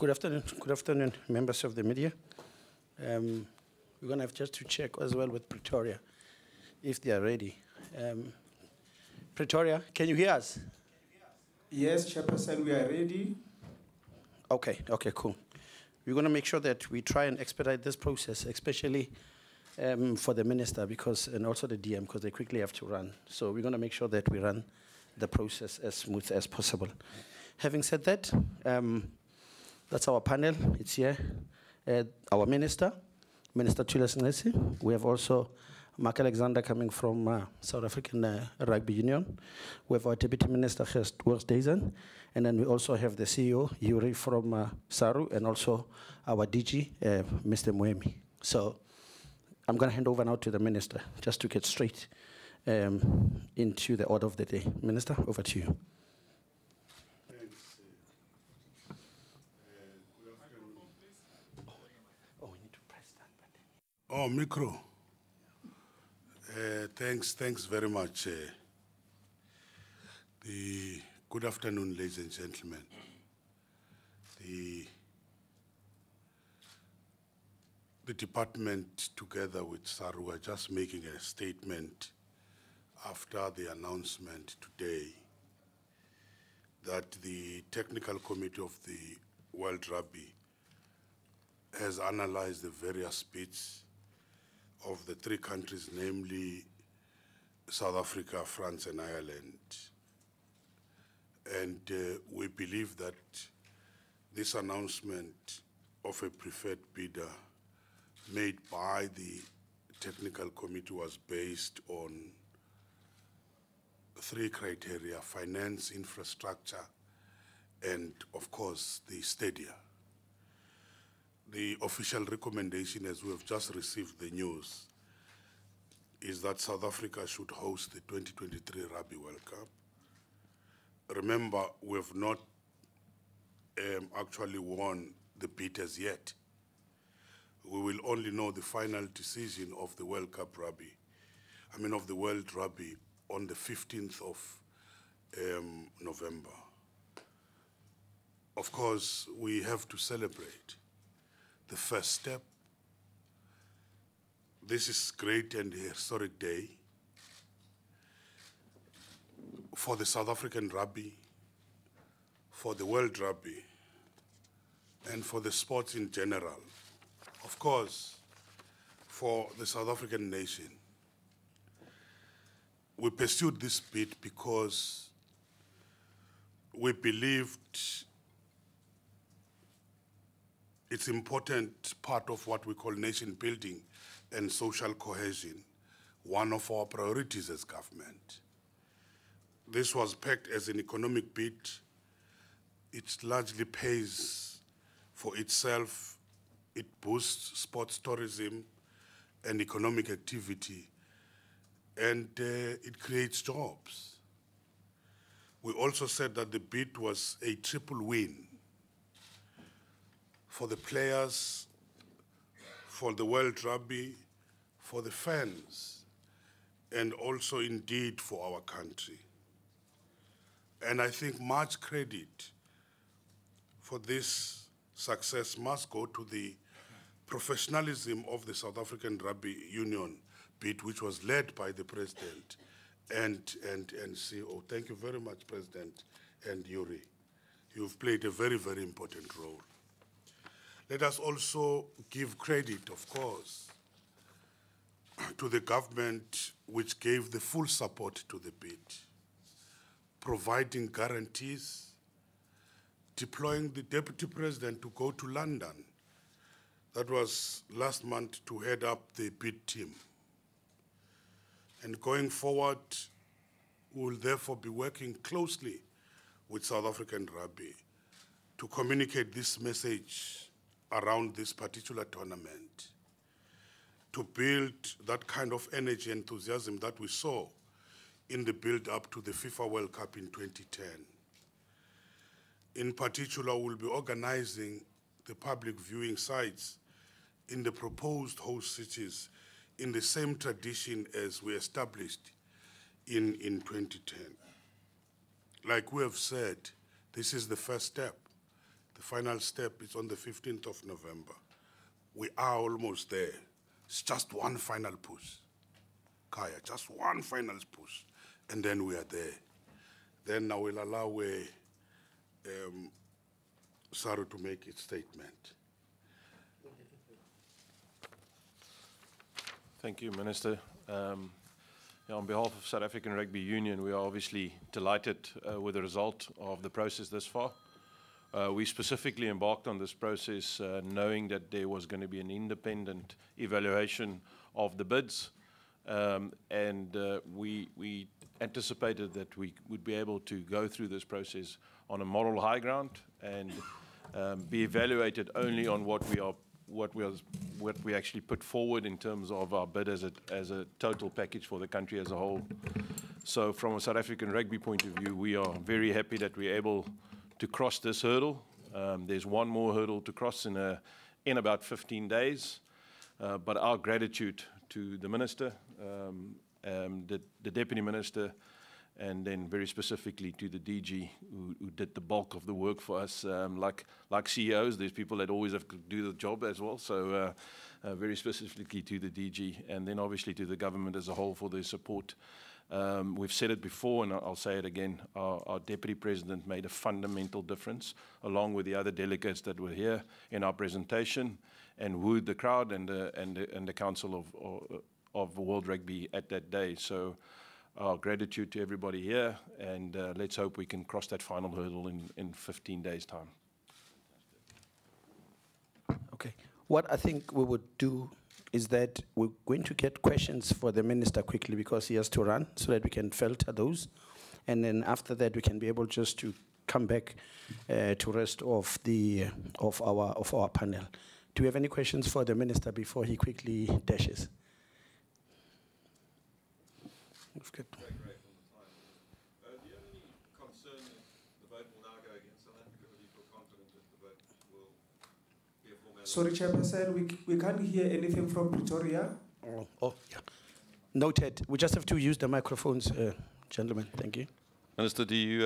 Good afternoon, members of the media. We're going to have just to check as well with Pretoria if they are ready. Pretoria, can you hear us? Yes, Chairperson, we are ready. Okay, cool. We're going to make sure that we try and expedite this process, especially for the minister and also the DM, because they quickly have to run. So we're going to make sure that we run the process as smooth as possible. Having said that, that's our panel. It's here. Our Minister Thulas Nxesi. We have also Mark Alexander coming from South African Rugby Union. We have our Deputy Minister, Gert Dezen. And then we also have the CEO, Yuri, from SARU, and also our DG, Mr. Moemi. So I'm going to hand over now to the Minister, just to get straight into the order of the day. Minister, over to you. Oh, micro. Thanks very much. Good afternoon, ladies and gentlemen. The department, together with SARU, are just making a statement after the announcement today that the technical committee of the World Rugby has analyzed the various bids of the three countries, namely South Africa, France, and Ireland. And we believe that this announcement of a preferred bidder made by the technical committee was based on three criteria: finance, infrastructure, and of course the stadia. The official recommendation, as we have just received the news, is that South Africa should host the 2023 Rugby World Cup. Remember, we have not actually won the bid as yet. We will only know the final decision of the World Cup Rugby, of the World Rugby, on the 15th of November. Of course, we have to celebrate the first step. This is great and historic day for the South African Rugby, for the World Rugby, and for the sports in general. Of course, for the South African nation. We pursued this bid because we believed it's important part of what we call nation building and social cohesion, one of our priorities as government. This was pegged as an economic bid. It largely pays for itself. It boosts sports tourism and economic activity, and it creates jobs. We also said that the bid was a triple win for the players, for the World Rugby, for the fans, and also indeed for our country. And I think much credit for this success must go to the professionalism of the South African Rugby Union bid, which was led by the President and CEO. Thank you very much, President and Yuri. You've played a very, very important role. Let us also give credit, of course, to the government, which gave the full support to the bid, providing guarantees, deploying the Deputy President to go to London. That was last month, to head up the bid team. And going forward, we will therefore be working closely with South African Rugby to communicate this message around this particular tournament, to build that kind of energy and enthusiasm that we saw in the build-up to the FIFA World Cup in 2010. In particular, we'll be organizing the public viewing sites in the proposed host cities in the same tradition as we established in 2010. Like we have said, this is the first step. The final step is on the 15th of November. We are almost there. It's just one final push. Kaya, just one final push, and then we are there. Then I will allow SARU to make its statement. Thank you, Minister. On behalf of South African Rugby Union, we are obviously delighted with the result of the process thus far. We specifically embarked on this process knowing that there was going to be an independent evaluation of the bids, and we anticipated that we would be able to go through this process on a moral high ground and be evaluated only on what we actually put forward in terms of our bid as a total package for the country as a whole. So from a South African rugby point of view, we are very happy that we're able to cross this hurdle. There's one more hurdle to cross in about 15 days. But our gratitude to the Minister, the Deputy Minister, and then very specifically to the DG who did the bulk of the work for us. Like CEOs, there's people that always have to do the job as well. So very specifically to the DG, and then obviously to the government as a whole for their support. We've said it before, and I'll say it again, our Deputy President made a fundamental difference, along with the other delegates that were here in our presentation, and wooed the crowd and the Council of World Rugby at that day. So our gratitude to everybody here, and let's hope we can cross that final hurdle in 15 days' time. Okay. What I think we would do is that we're going to get questions for the Minister quickly because he has to run, so that we can filter those. And then after that, we can be able just to come back to rest of our panel. Do we have any questions for the Minister before he quickly dashes? That's good. Do you have any concern that the vote will now go against South Africa, or do you feel confident that the vote will be a formality? Sorry, Chairperson, we can't hear anything from Pretoria. Oh, yeah. Noted. We just have to use the microphones, gentlemen. Thank you. Minister, do you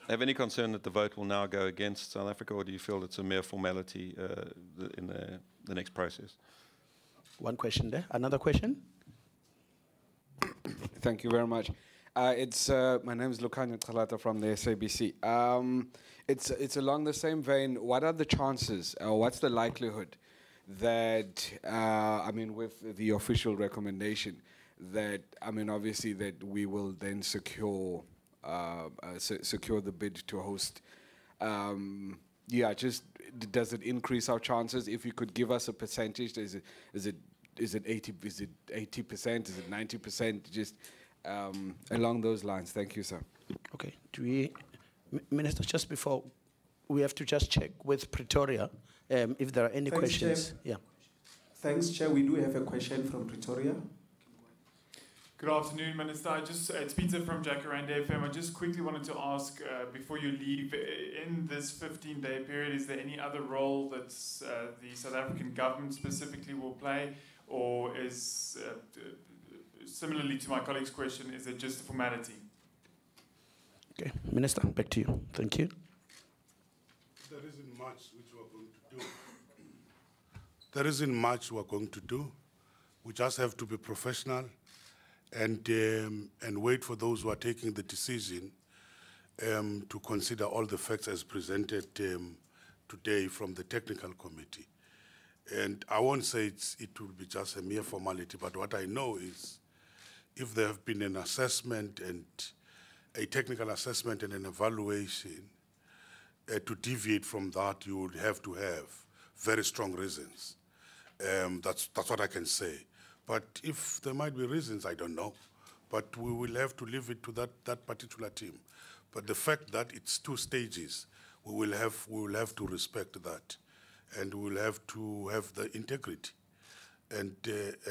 have any concern that the vote will now go against South Africa, or do you feel it's a mere formality in the next process? One question there. Another question? Thank you very much. My name is Lukhanyo Chalata from the SABC. It's along the same vein. What are the chances, or what's the likelihood that, with the official recommendation, that, obviously that we will then secure the bid to host? Does it increase our chances? If you could give us a percentage, is it 80%? Is it 90%? Just along those lines. Thank you, sir. Okay. Minister, just before, we have to just check with Pretoria if there are any questions. Chair. Yeah. Thanks, Chair. We do have a question from Pretoria. Good afternoon, Minister. It's Peter from Jacaranda FM. I just quickly wanted to ask, before you leave, in this 15-day period, is there any other role that the South African government specifically will play, or is, similarly to my colleague's question, is it just a formality? Okay. Minister, back to you. Thank you. There isn't much which we're going to do. There isn't much we're going to do. We just have to be professional and wait for those who are taking the decision to consider all the facts as presented today from the technical committee. And I won't say it will be just a mere formality, but what I know is if there have been an assessment and a technical assessment and an evaluation, to deviate from that, you would have to have very strong reasons. That's what I can say. But if there might be reasons, I don't know. But we will have to leave it to that particular team. But the fact that it's 2 stages, we will have to respect that, and we will have to have the integrity, and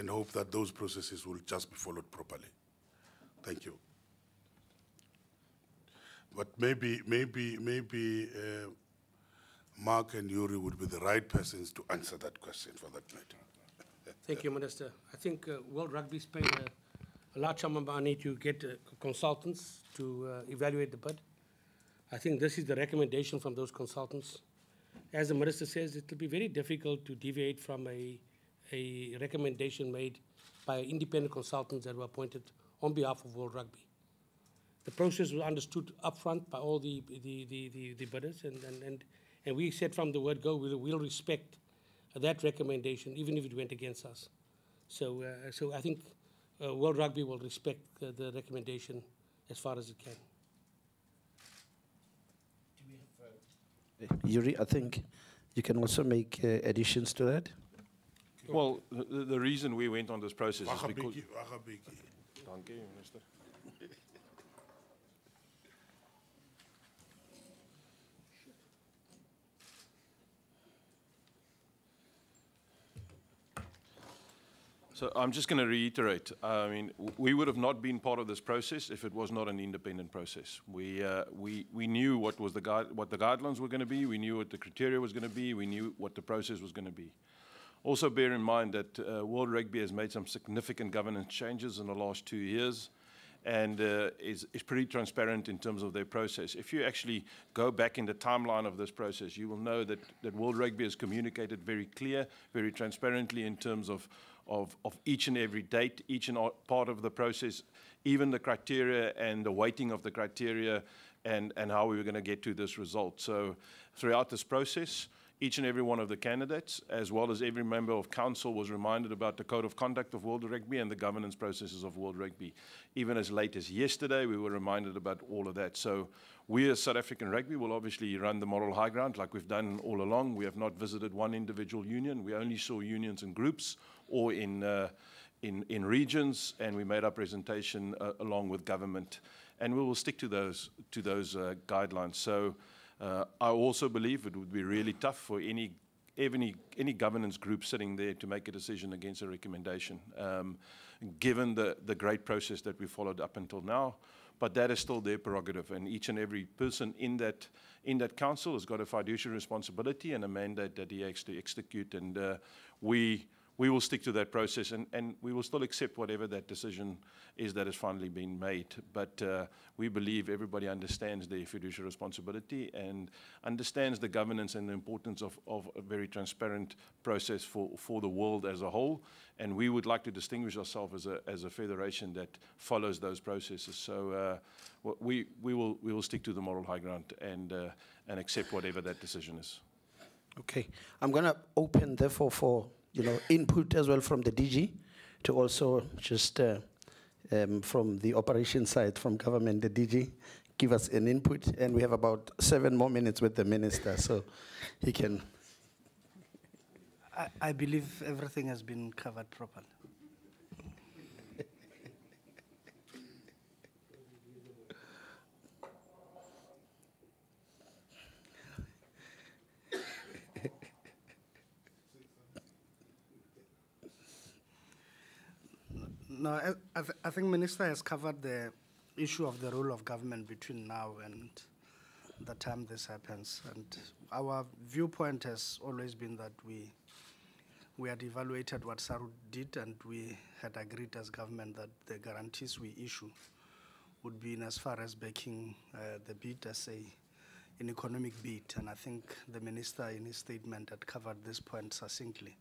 hope that those processes will just be followed properly. Thank you. But maybe Mark and Yuri would be the right persons to answer that question for that matter. Thank you, Minister. I think World Rugby's paid a large sum of money to get consultants to evaluate the bid. I think this is the recommendation from those consultants. as the Minister says, it will be very difficult to deviate from a recommendation made by independent consultants that were appointed on behalf of World Rugby. The process was understood upfront by all the bidders, and we said from the word go, we'll respect that recommendation, even if it went against us. So I think World Rugby will respect the recommendation as far as it can. Yuri, I think you can also make additions to that. Well, the reason we went on this process is because... Wagabiki. Thank you, Minister. So I'm just going to reiterate. I mean, we would have not been part of this process if it was not an independent process. We knew what the guidelines were going to be. We knew what the criteria was going to be. We knew what the process was going to be. Also, bear in mind that World Rugby has made some significant governance changes in the last 2 years, and is pretty transparent in terms of their process. If you actually go back in the timeline of this process, you will know that World Rugby has communicated very clear, very transparently in terms of each and every date, each and part of the process, even the criteria and the weighting of the criteria, and how we were going to get to this result. So throughout this process, each and every one of the candidates, as well as every member of council, was reminded about the code of conduct of World Rugby and the governance processes of World Rugby. Even as late as yesterday, we were reminded about all of that. So we as South African Rugby will obviously run the moral high ground like we've done all along. We have not visited one individual union. We only saw unions in groups or in regions, and we made our presentation along with government. And we will stick to those guidelines. So I also believe it would be really tough for any governance group sitting there to make a decision against a recommendation, given the great process that we followed up until now. But that is still their prerogative, and each and every person in that council has got a fiduciary responsibility and a mandate that he has to execute. And we will stick to that process, and we will still accept whatever that decision is that has finally been made. But we believe everybody understands their fiduciary responsibility and understands the governance and the importance of a very transparent process for the world as a whole. And we would like to distinguish ourselves as a federation that follows those processes. So we will stick to the moral high ground and accept whatever that decision is. Okay, I'm going to open therefore for input as well from the DG, to also just from the operation side, from government, the DG, give us an input. And we have about 7 more minutes with the minister, so he can. I believe everything has been covered properly. No, I think Minister has covered the issue of the role of government between now and the time this happens. And our viewpoint has always been that we had evaluated what SARU did, and we had agreed as government that the guarantees we issue would be in as far as backing the bid as an economic bid. And I think the Minister in his statement had covered this point succinctly.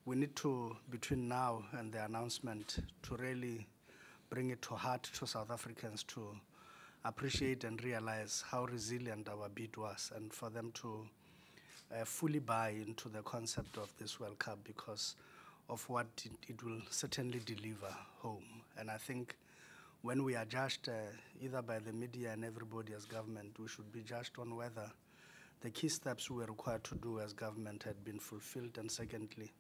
We need to, between now and the announcement, to really bring it to heart to South Africans to appreciate and realize how resilient our bid was, and for them to fully buy into the concept of this World Cup because of what it will certainly deliver home. And I think when we are judged either by the media and everybody as government, we should be judged on whether the key steps we were required to do as government had been fulfilled, and secondly,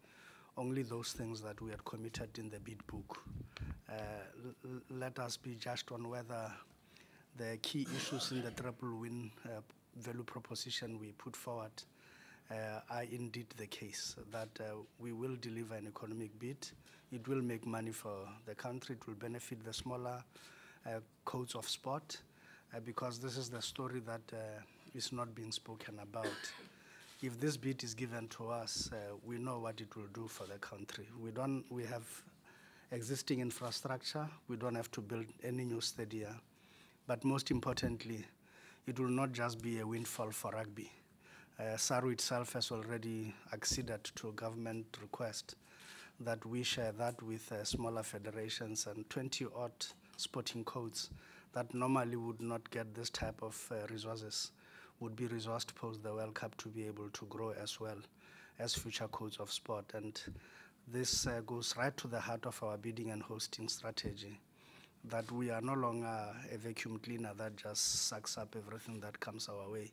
only those things that we had committed in the bid book. Let us be judged on whether the key issues in the triple win value proposition we put forward are indeed the case, that we will deliver an economic bid. It will make money for the country. It will benefit the smaller codes of sport, because this is the story that is not being spoken about. If this bid is given to us, we know what it will do for the country. We have existing infrastructure. We don't have to build any new stadia. But most importantly, it will not just be a windfall for rugby. SARU itself has already acceded to a government request that we share that with smaller federations and 20-odd sporting codes that normally would not get this type of resources, would be resourced post the World Cup to be able to grow as well as future codes of sport. And this goes right to the heart of our bidding and hosting strategy, that we are no longer a vacuum cleaner that just sucks up everything that comes our way.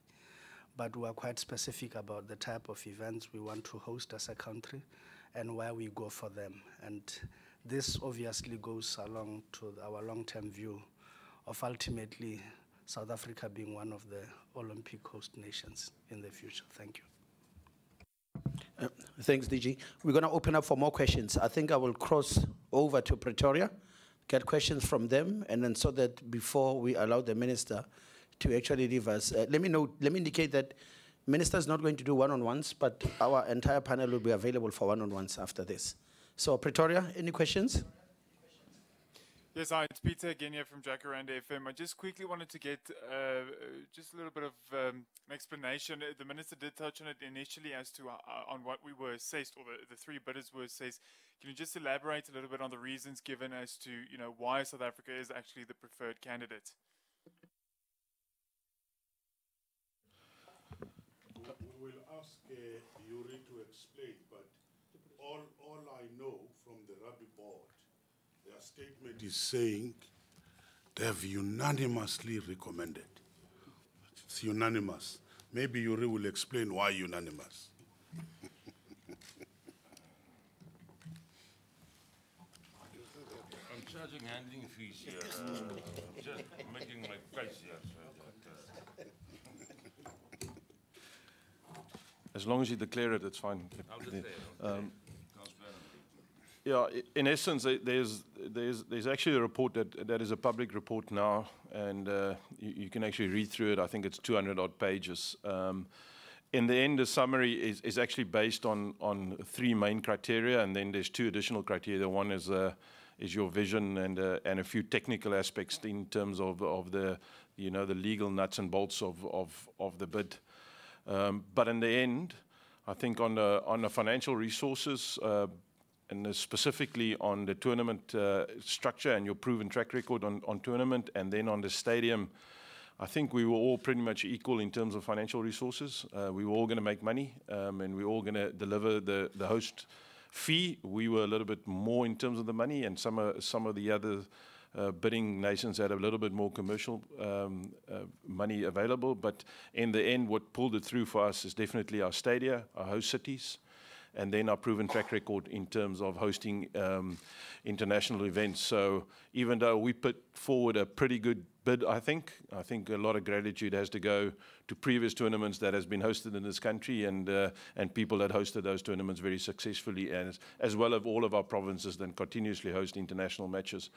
But we are quite specific about the type of events we want to host as a country and where we go for them. And this obviously goes along to our long-term view of ultimately South Africa being one of the Olympic host nations in the future. Thank you. Thanks, DG. We're going to open up for more questions. I think I will cross over to Pretoria, get questions from them, and then so that before we allow the minister to actually leave us, let me indicate that minister is not going to do one-on-ones, but our entire panel will be available for one-on-ones after this. So Pretoria, any questions? Yes, hi, it's Peter again here from Jacaranda FM. I just quickly wanted to get just a little bit of an explanation. The minister did touch on it initially as to on what we were assessed, or the three bidders were assessed. Can you just elaborate a little bit on the reasons given as to why South Africa is actually the preferred candidate? We'll ask Yuri to explain, but all I know from the Rugby Board, their statement is saying they have unanimously recommended. It's unanimous. Maybe Yuri will explain why unanimous. I'm charging handling fees here. Just making my price here. So that, As long as you declare it, it's fine. I'll declare it. Yeah, in essence, there's actually a report that is a public report now, and you can actually read through it. I think it's 200-odd pages. In the end, the summary is actually based on three main criteria, and then there's two additional criteria. One is your vision and a few technical aspects in terms of the the legal nuts and bolts of the bid. But in the end, I think on the financial resources, and specifically on the tournament structure and your proven track record on tournament, and then on the stadium, I think we were all pretty much equal in terms of financial resources. We were all going to make money, and we were all going to deliver the host fee. We were a little bit more in terms of the money, and some of the other bidding nations had a little bit more commercial money available. But in the end, what pulled it through for us is definitely our stadia, our host cities, and then our proven track record in terms of hosting international events. So even though we put forward a pretty good bid, I think a lot of gratitude has to go to previous tournaments that has been hosted in this country, and people that hosted those tournaments very successfully, as well as all of our provinces that continuously host international matches,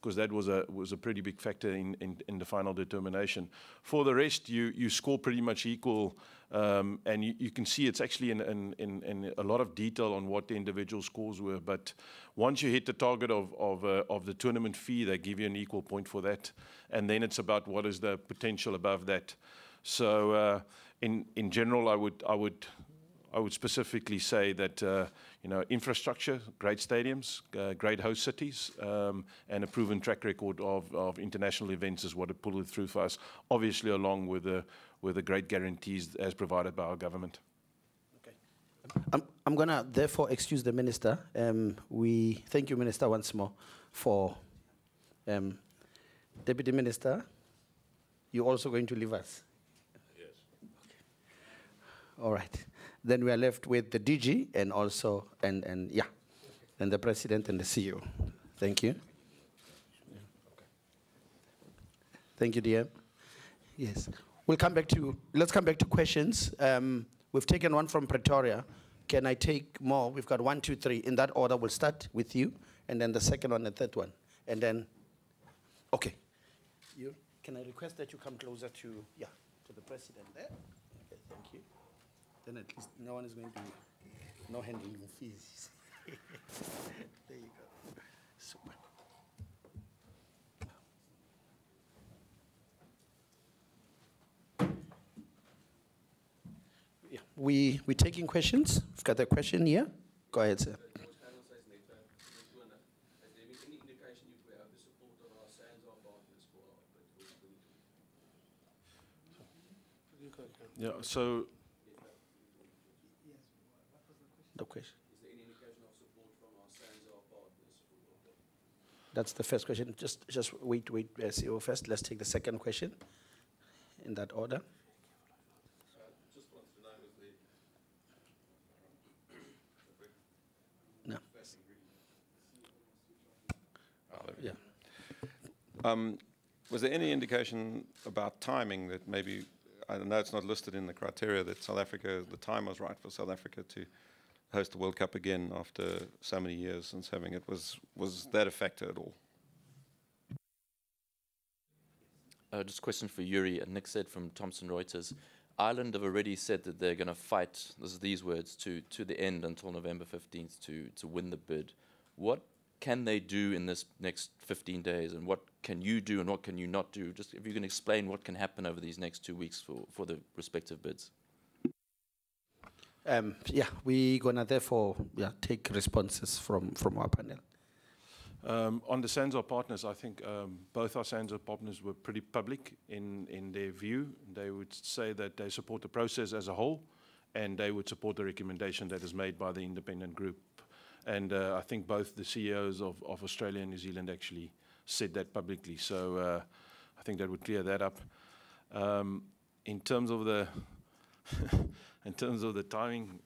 because that was a pretty big factor in the final determination. For the rest, you score pretty much equal. And you can see it's actually in a lot of detail on what the individual scores were. But once you hit the target of the tournament fee, they give you an equal point for that. And then it's about what is the potential above that. So in general, I would specifically say that infrastructure, great stadiums, great host cities, and a proven track record of international events is what it pulled through for us. Obviously, along with the great guarantees as provided by our government. Okay. I'm going to therefore excuse the minister. We thank you, Minister, once more for Deputy Minister. You're also going to leave us? Yes. Okay. All right. Then we are left with the DG and also, and the President and the CEO. Thank you. Thank you, DM. Yes. Let's come back to questions. We've taken one from Pretoria. Can I take more? We've got 1, 2, 3. In that order, we'll start with you, and then the second one and third one. And then, okay. Can I request that you come closer to the President there? Okay, thank you. Then at least no one is going to, no handling fees. There you go. Super. Yeah. we're taking questions. We've got a question here. Go ahead, sir. Yeah, so The question. That's the first question. Just wait, CEO first. Let's take the second question in that order. No. Yeah. Was there any indication about timing that maybe, I know it's not listed in the criteria, that South Africa, the time was right for South Africa to host the World Cup again after so many years since having it? Was that a factor at all? Just a question for Yuri. Nick said from Thomson Reuters, Ireland have already said that they're going to fight, this is these words, to the end until November 15th to win the bid. What can they do in this next 15 days, and what can you do and what can you not do? Just if you can explain what can happen over these next 2 weeks for the respective bids. Yeah, we're gonna therefore take responses from our panel. On the SANZAR partners, I think both our SANZAR partners were pretty public in their view. They would say that they support the process as a whole, and they would support the recommendation that is made by the independent group. And I think both the CEOs of Australia and New Zealand actually said that publicly. So I think that would clear that up. In terms of the in terms of the timing,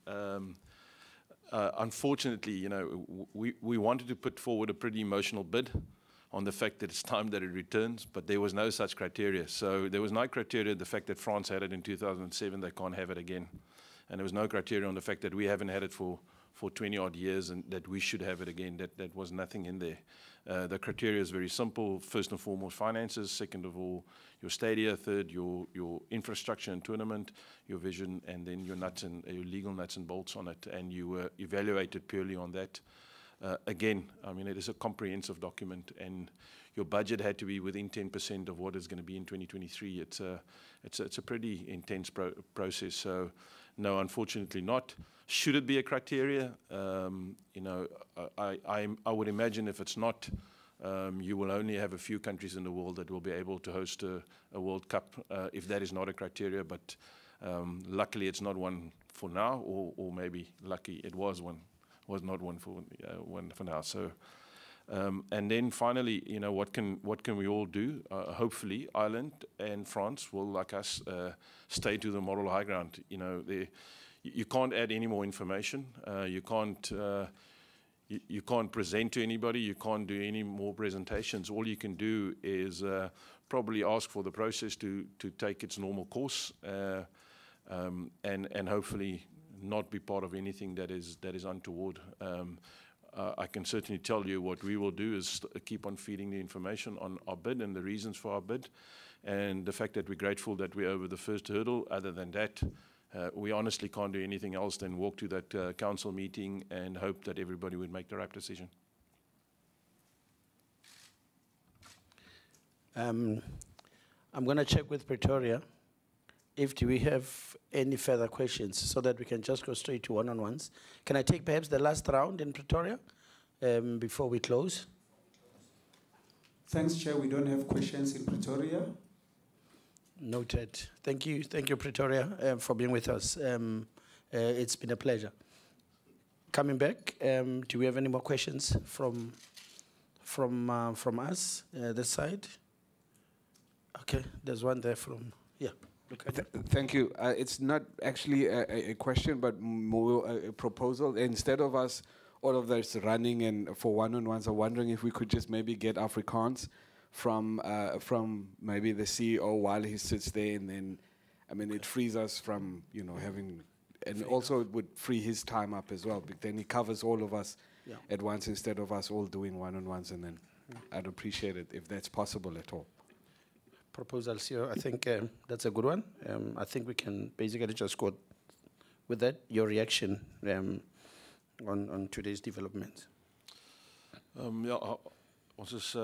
unfortunately, you know, we wanted to put forward a pretty emotional bid on the fact that it's time that it returns, but there was no such criteria. So there was no criteria, the fact that France had it in 2007, they can't have it again. And there was no criteria on the fact that we haven't had it for 20 odd years and that we should have it again. That was nothing in there. The criteria is very simple. First and foremost, finances. Second of all, your stadia. Third, your infrastructure and tournament, your vision, and then your nuts and your legal nuts and bolts on it. And you were evaluated purely on that. Again, I mean, it is a comprehensive document, and your budget had to be within 10% of what is going to be in 2023. It's a pretty intense process. So, no, unfortunately not. Should it be a criteria? You know, I would imagine if it's not, you will only have a few countries in the world that will be able to host a World Cup if that is not a criteria. But luckily, it's not one for now, or maybe lucky it was not one for now. So, and then finally, you know, what can we all do? Hopefully, Ireland and France will, like us, stay to the moral high ground. You know, you can't add any more information. You can't present to anybody. You can't do any more presentations. All you can do is probably ask for the process to take its normal course, and hopefully not be part of anything that is untoward. I can certainly tell you what we will do is keep on feeding the information on our bid and the reasons for our bid, and the fact that we're grateful that we're over the first hurdle. Other than that, we honestly can't do anything else than walk to that council meeting and hope that everybody would make the right decision. I'm going to check with Pretoria if do we have any further questions so that we can just go straight to one-on-ones. Can I take perhaps the last round in Pretoria before we close? Thanks, Chair. We don't have questions in Pretoria. Noted. Thank you, Pretoria, for being with us. It's been a pleasure. Coming back, do we have any more questions from us this side? Okay, there's one there from Thank you. It's not actually a question, but more a proposal. Instead of us, all of this running and for one-on-ones, I'm wondering if we could just maybe get Afrikaans from maybe the CEO while he sits there, and then, I mean, it frees us from, you know, having, and also it would free his time up as well. But then he covers all of us at once instead of us all doing one-on-ones, and then I'd appreciate it if that's possible at all. Proposal, CEO, I think that's a good one. I think we can basically just go with that, your reaction on today's developments. Yeah, Ons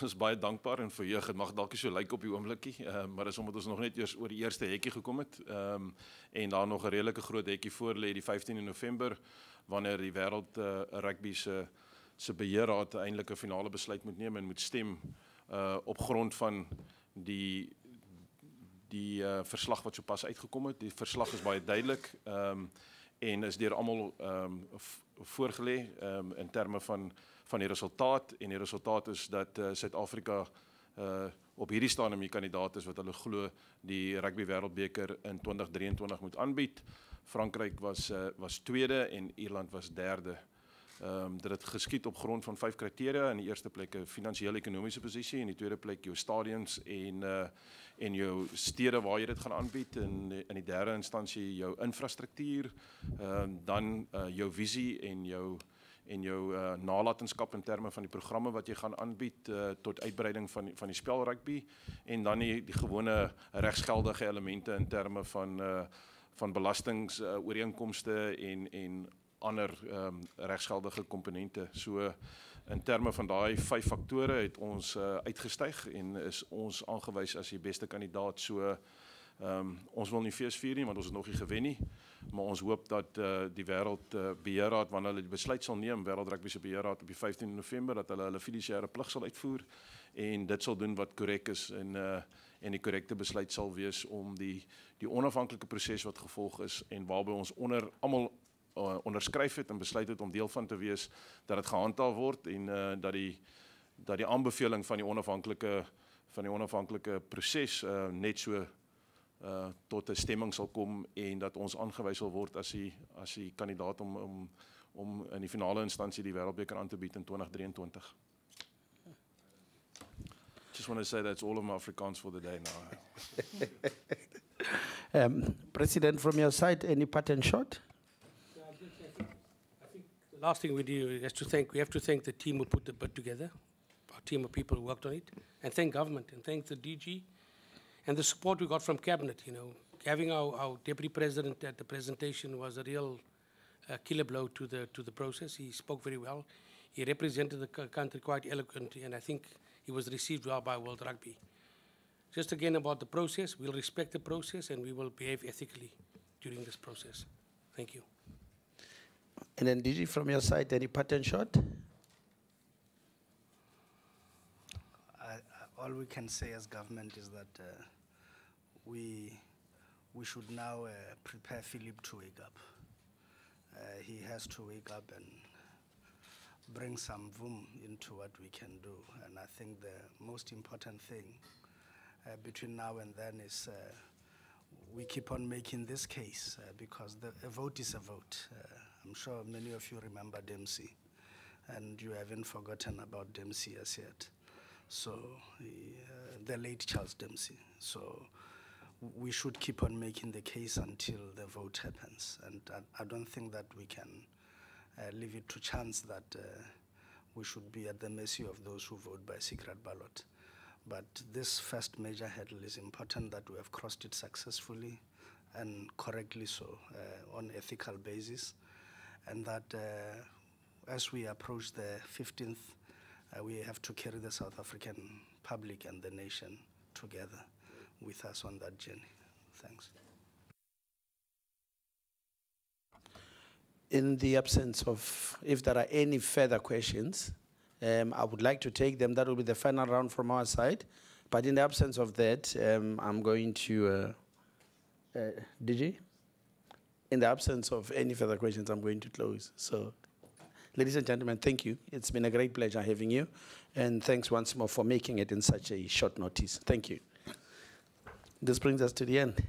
is baie dankbaar en verheug. Het mag dalk nie so lyk op die oomblikie, maar dis omdat ons nog net eers oor die eerste hekkie gekom het. En daar nog 'n redelike groot hekkie voor lê die 15 November wanneer die wêreld rugby se beheerraad eintlik 'n finale besluit moet neem en moet stem op grond van die verslag wat sopas uitgekom het. Die verslag is baie duidelik en is deur almal voorgelê in terme van die resultaat, en die resultaat is dat Suid-Afrika op hierdie stadium die kandidaat is wat hulle glo die rugby wêreldbeker in 2023 moet aanbied. Frankryk was tweede en Ierland was derde. Dit het geskied op grond van 5 kriteria. In die eerste plek 'n finansiële ekonomiese posisie, in die tweede plek jou stadions en jou stede waar jy dit gaan aanbied, en in die derde instansie jou infrastruktuur, dan jou visie en jou nalatenskap in terme van die programme wat jy gaan aanbied tot uitbreiding van die spel rugby, en dan die gewone regsgeldige elemente in terme van belastingsooreenkomste en ander regsgeldige komponente. So in terme van daai 5 faktore het ons uitgestyg en is ons aangewys as die beste kandidaat. So ons wil nie fees vier nie, want ons het nog nie gewen nie, maar ons hoop dat die wêreld beheerraad, wanneer hulle die besluit sal neem, wêreld rugby se beheerraad op die 15 November, dat hulle fiduciêre plig sal uitvoer en dit sal doen wat korrek is en die korrekte besluit sal wees om die onafhanklike proses wat gevolg is en waarby ons almal onderskryf het en besluit het om deel van te wees, dat dit gehandhaaf word en dat die aanbeveling van die onafhanklike proses net so tot 'n stemming sal kom en dat ons aangewys sal word as die kandidaat om in die finale instansie die wêreldbeker aan te bied in 2023. Just want to say that's all of my Afrikaans for the day now. President, from your side, any pattern shot? Last thing we do is we have to thank the team who put the bid together, our team of people who worked on it, and thank government and thank the DG and the support we got from cabinet. Having our deputy president at the presentation was a real killer blow to the process. He spoke very well. He represented the country quite eloquently, and I think he was received well by World Rugby. Just again about the process, we'll respect the process and we will behave ethically during this process. Thank you. And then DG, from your side, any pattern shot? All we can say as government is that we should now prepare Philip to wake up. He has to wake up and bring some boom into what we can do. And I think the most important thing between now and then is we keep on making this case because a vote is a vote. I'm sure many of you remember Dempsey, and you haven't forgotten about Dempsey as yet. So, the late Charles Dempsey. So, we should keep on making the case until the vote happens. And I don't think that we can leave it to chance that we should be at the mercy of those who vote by secret ballot. But this first major hurdle is important that we have crossed it successfully and correctly so on ethical basis. And that as we approach the 15th, we have to carry the South African public and the nation together with us on that journey. Thanks. In the absence of, if there are any further questions, I would like to take them. That will be the final round from our side. But in the absence of that, I'm going to, DG? In the absence of any further questions, I'm going to close. So, ladies and gentlemen, thank you. It's been a great pleasure having you. And thanks once more for making it in such a short notice. Thank you. This brings us to the end.